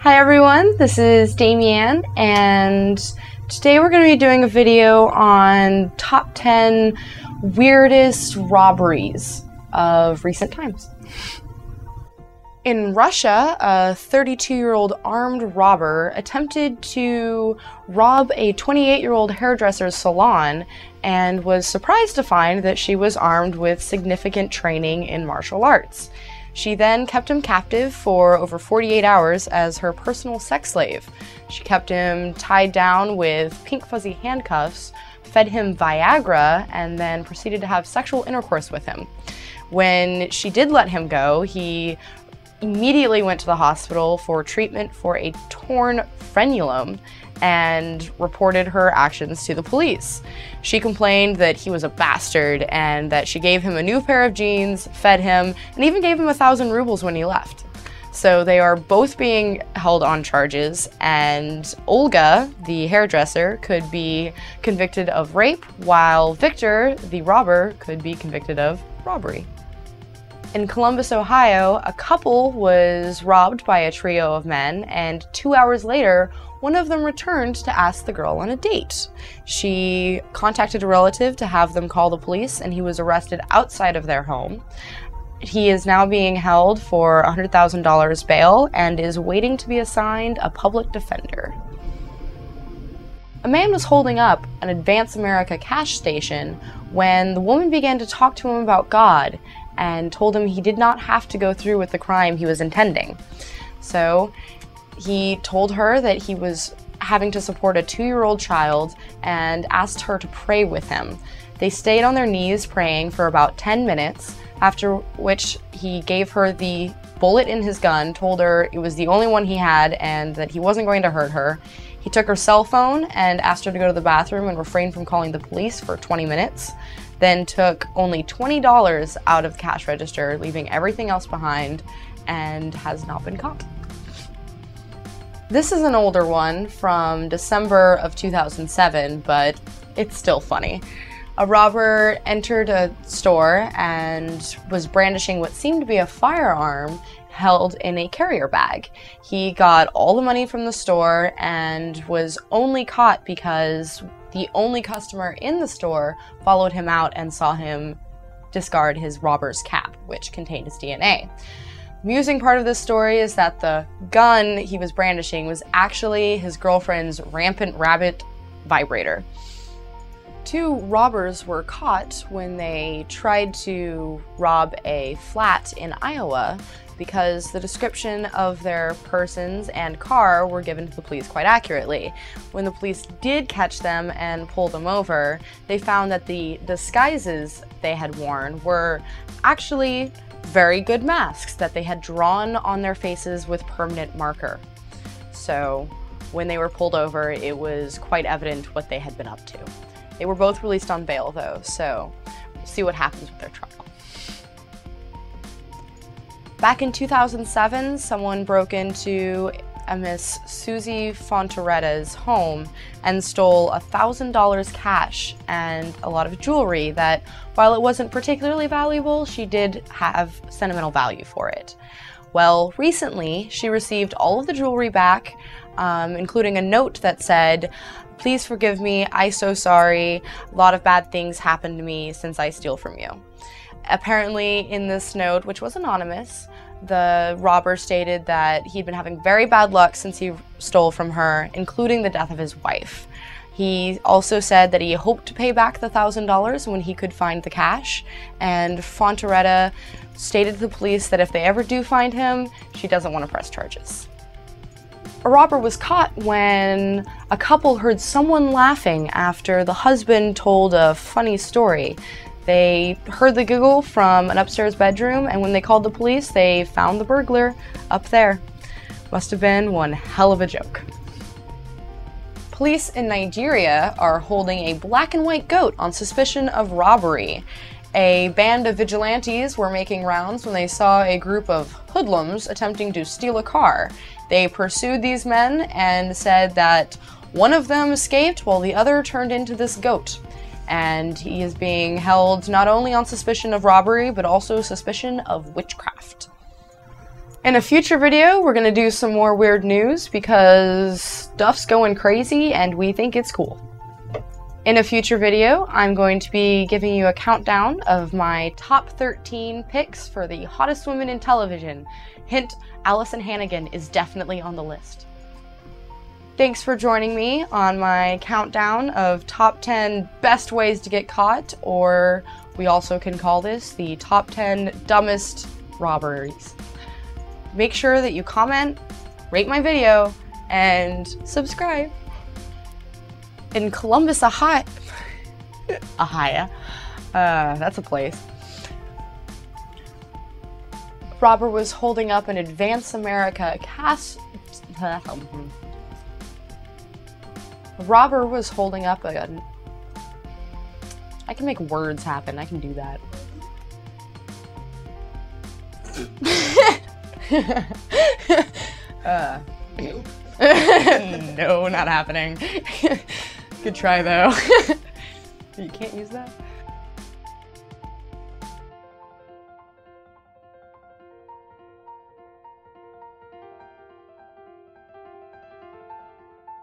Hi everyone, this is Damianne, and today we're going to be doing a video on top 10 weirdest robberies of recent times. In Russia, a 32-year-old armed robber attempted to rob a 28-year-old hairdresser's salon and was surprised to find that she was armed with significant training in martial arts. She then kept him captive for over 48 hours as her personal sex slave. She kept him tied down with pink fuzzy handcuffs, fed him Viagra, and then proceeded to have sexual intercourse with him. When she did let him go, he immediately went to the hospital for treatment for a torn frenulum and reported her actions to the police. She complained that he was a bastard and that she gave him a new pair of jeans, fed him, and even gave him 1,000 rubles when he left. So they are both being held on charges, and Olga, the hairdresser, could be convicted of rape, while Victor, the robber, could be convicted of robbery. In Columbus, Ohio, a couple was robbed by a trio of men, and 2 hours later, one of them returned to ask the girl on a date. She contacted a relative to have them call the police, and he was arrested outside of their home. He is now being held for $100,000 bail and is waiting to be assigned a public defender. A man was holding up an Advance America cash station when the woman began to talk to him about God and told him he did not have to go through with the crime he was intending. So he told her that he was having to support a 2-year-old child and asked her to pray with him. They stayed on their knees praying for about 10 minutes, after which he gave her the bullet in his gun, told her it was the only one he had and that he wasn't going to hurt her. He took her cell phone and asked her to go to the bathroom and refrain from calling the police for 20 minutes, then took only $20 out of the cash register, leaving everything else behind, and has not been caught. This is an older one from December of 2007, but it's still funny. A robber entered a store and was brandishing what seemed to be a firearm held in a carrier bag. He got all the money from the store and was only caught because the only customer in the store followed him out and saw him discard his robber's cap, which contained his DNA. The amusing part of this story is that the gun he was brandishing was actually his girlfriend's rampant rabbit vibrator. 2 robbers were caught when they tried to rob a flat in Iowa because the description of their persons and car were given to the police quite accurately. When the police did catch them and pull them over, they found that the disguises they had worn were actually very good masks that they had drawn on their faces with permanent marker. So when they were pulled over, it was quite evident what they had been up to. They were both released on bail though, so we'll see what happens with their trial. Back in 2007, someone broke into a Miss Susie Fontoretta's home and stole $1,000 cash and a lot of jewelry that, while it wasn't particularly valuable, she did have sentimental value for it. Well, recently, she received all of the jewelry back, including a note that said, "Please forgive me, I'm so sorry, a lot of bad things happened to me since I steal from you." Apparently, in this note, which was anonymous, the robber stated that he'd been having very bad luck since he stole from her, including the death of his wife. He also said that he hoped to pay back the $1,000 when he could find the cash, and Fontoretta stated to the police that if they ever do find him, she doesn't want to press charges. A robber was caught when a couple heard someone laughing after the husband told a funny story. They heard the giggle from an upstairs bedroom, and when they called the police, they found the burglar up there. Must have been one hell of a joke. Police in Nigeria are holding a black and white goat on suspicion of robbery. A band of vigilantes were making rounds when they saw a group of hoodlums attempting to steal a car. They pursued these men and said that one of them escaped while the other turned into this goat. And he is being held not only on suspicion of robbery, but also suspicion of witchcraft. In a future video, we're gonna do some more weird news because stuff's going crazy and we think it's cool. In a future video, I'm going to be giving you a countdown of my top 13 picks for the hottest women in television. Hint, Allison Hannigan is definitely on the list. Thanks for joining me on my countdown of top 10 best ways to get caught, or we also can call this the top 10 dumbest robberies. Make sure that you comment, rate my video, and subscribe. In Columbus, Ohio, that's a place. Robber was holding up an Advance America Robber was holding up a... I can make words happen, I can do that. No, not happening. Good try though. You can't use that?